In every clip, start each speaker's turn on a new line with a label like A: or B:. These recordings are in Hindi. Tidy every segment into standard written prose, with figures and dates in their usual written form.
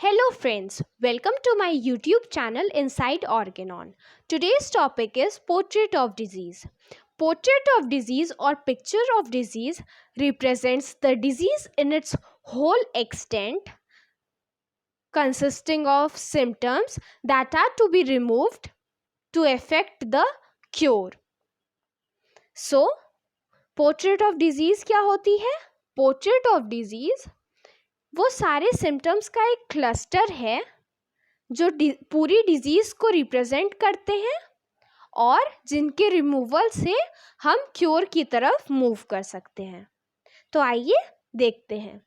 A: Hello friends, welcome to my YouTube channel Inside Organon. Today's topic is Portrait of Disease. Portrait of disease or picture of disease represents the disease in its whole extent, consisting of symptoms that are to be removed to effect the cure. So, portrait of disease क्या होती है? Portrait of disease वो सारे सिम्टम्स का एक क्लस्टर है जो पूरी डिजीज को रिप्रेजेंट करते हैं और जिनके रिमूवल से हम क्योर की तरफ मूव कर सकते हैं। तो आइए देखते हैं।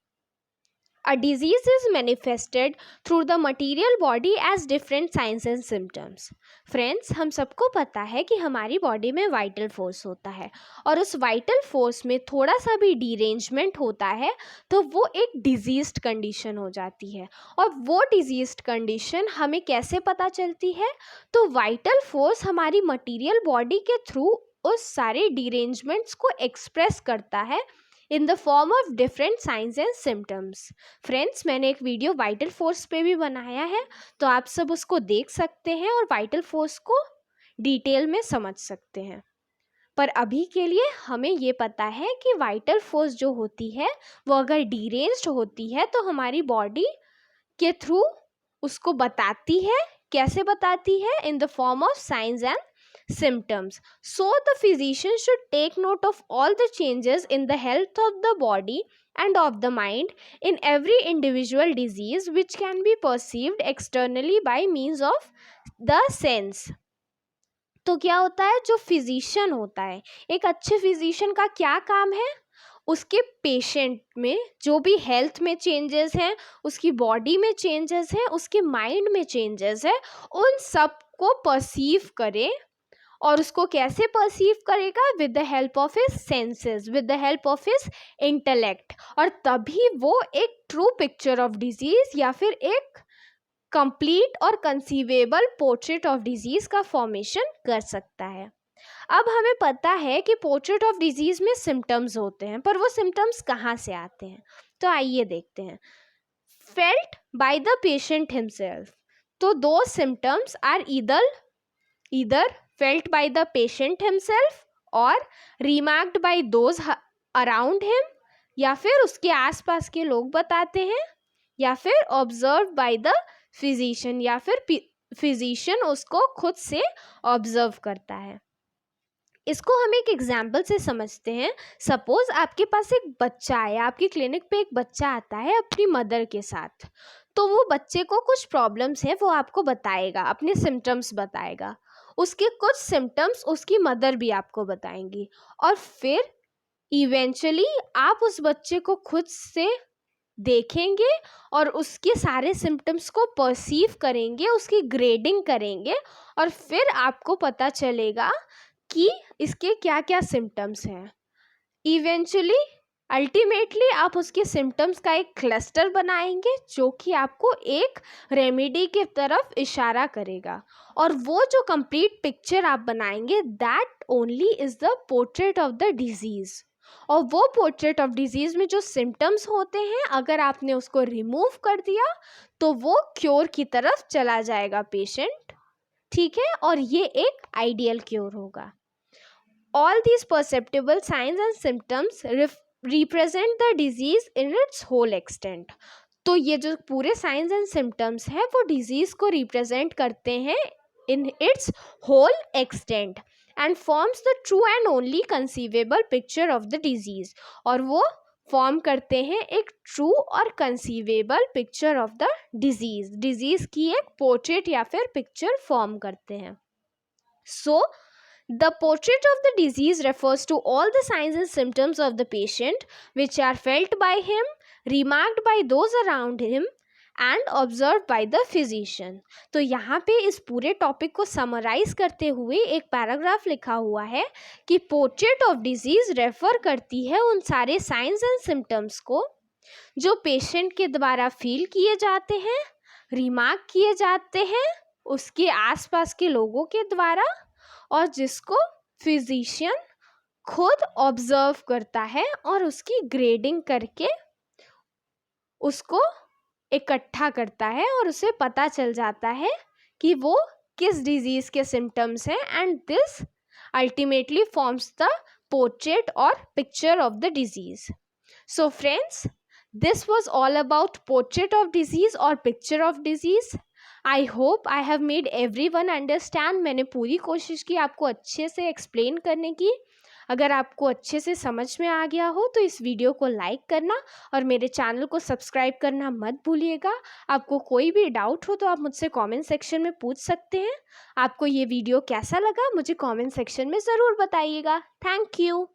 A: A disease is manifested through the material body as different signs and symptoms. Friends, हम सबको पता है कि हमारी बॉडी में वाइटल फोर्स होता है और उस वाइटल फोर्स में थोड़ा सा भी डीरेंजमेंट होता है तो वो एक डिजीज्ड कंडीशन हो जाती है। और वो डिजीज्ड कंडीशन हमें कैसे पता चलती है? तो वाइटल फोर्स हमारी मटीरियल बॉडी के थ्रू उस सारे डीरेंजमेंट्स को एक्सप्रेस करता है in the form of different science and symptoms. Friends, मैंने एक वीडियो वाइटल फोर्स पे भी बनाया है, तो आप सब उसको देख सकते हैं और वाइटल फोर्स को डिटेल में समझ सकते हैं। पर अभी के लिए हमें ये पता है कि वाइटल फोर्स जो होती है वो अगर डीरेंज्ड होती है तो हमारी बॉडी के थ्रू उसको बताती है। कैसे बताती है? In the form of science and symptoms. So the physician should take note of all the changes in the health of the body and of the mind in every individual disease which can be perceived externally by means of the sense. तो क्या होता है? जो फिजिशियन होता है, एक अच्छे फिजिशियन का क्या काम है? उसके पेशेंट में जो भी हेल्थ में चेंजेस हैं, उसकी बॉडी में चेंजेस हैं, उसके माइंड में चेंजेस है, उन सब को परसीव करे। और उसको कैसे परसीव करेगा? With the help of his senses, with the help of his intellect. और तभी वो एक ट्रू पिक्चर ऑफ डिजीज या फिर एक कंप्लीट और कंसीवेबल पोर्ट्रेट ऑफ डिजीज का फॉर्मेशन कर सकता है। अब हमें पता है कि पोर्ट्रेट ऑफ डिजीज में सिम्टम्स होते हैं, पर वो सिम्टम्स कहाँ से आते हैं? तो आइए देखते हैं। Felt by the patient himself. तो दो symptoms are either felt by the patient himself or remarked by those around him, या फिर उसके आसपास के लोग बताते हैं, या फिर observed by the physician, या फिर physician उसको खुद से ऑब्जर्व करता है। इसको हम एक एग्जाम्पल से समझते हैं। सपोज आपके पास एक बच्चा है, आपकी क्लिनिक पे एक बच्चा आता है अपनी मदर के साथ, तो वो बच्चे को कुछ प्रॉब्लम्स है वो आपको बताएगा, अपने सिम्टम्स बताएगा। उसके कुछ सिम्टम्स उसकी मदर भी आपको बताएंगी और फिर इवेंचुअली आप उस बच्चे को खुद से देखेंगे और उसके सारे सिम्टम्स को परसीव करेंगे, उसकी ग्रेडिंग करेंगे और फिर आपको पता चलेगा कि इसके क्या क्या सिम्टम्स हैं। इवेंचुअली अल्टीमेटली आप उसके सिम्टम्स का एक क्लस्टर बनाएंगे जो कि आपको एक रेमेडी की तरफ इशारा करेगा। और वो जो कंप्लीट पिक्चर आप बनाएंगे, that only is the portrait of the disease. और वो पोर्ट्रेट ऑफ डिजीज में जो सिम्टम्स होते हैं, अगर आपने उसको रिमूव कर दिया तो वो क्योर की तरफ चला जाएगा पेशेंट, ठीक है? और ये एक आइडियल क्योर होगा। All these perceptible signs and symptoms represent the disease in its whole extent. तो ये जो पूरे साइंस एंड सिम्टम्स हैं वो डिजीज को रिप्रेजेंट करते हैं in its whole extent and forms the true and only conceivable picture of the disease. और वो फॉर्म करते हैं एक ट्रू और conceivable picture of the disease की एक पोर्ट्रेट या फिर पिक्चर फॉर्म करते हैं। सो the portrait of the disease refers to all the signs and symptoms of the patient which are felt by him, remarked by those around him and observed by the physician. तो यहाँ पे इस पूरे टॉपिक को समराइज करते हुए एक पैराग्राफ लिखा हुआ है कि पोर्ट्रेट ऑफ डिजीज रेफर करती है उन सारे साइंस एंड सिम्टम्स को जो पेशेंट के द्वारा फील किए जाते हैं, रिमार्क किए जाते हैं उसके आसपास के लोगों के द्वारा, और जिसको फिजिशियन खुद ऑब्जर्व करता है और उसकी ग्रेडिंग करके उसको इकट्ठा करता है और उसे पता चल जाता है कि वो किस डिजीज के सिम्टम्स हैं, and this ultimately forms the portrait और picture of the disease. So friends, this was all about portrait of disease or picture of disease. I hope I have made everyone understand. मैंने पूरी कोशिश की आपको अच्छे से एक्सप्लेन करने की. अगर आपको अच्छे से समझ में आ गया हो तो इस वीडियो को लाइक करना और मेरे चैनल को सब्सक्राइब करना मत भूलिएगा. आपको कोई भी डाउट हो तो आप मुझसे कमेंट सेक्शन में पूछ सकते हैं. आपको ये वीडियो कैसा लगा मुझे कमेंट सेक्शन में ज़रूर बताइएगा. Thank you.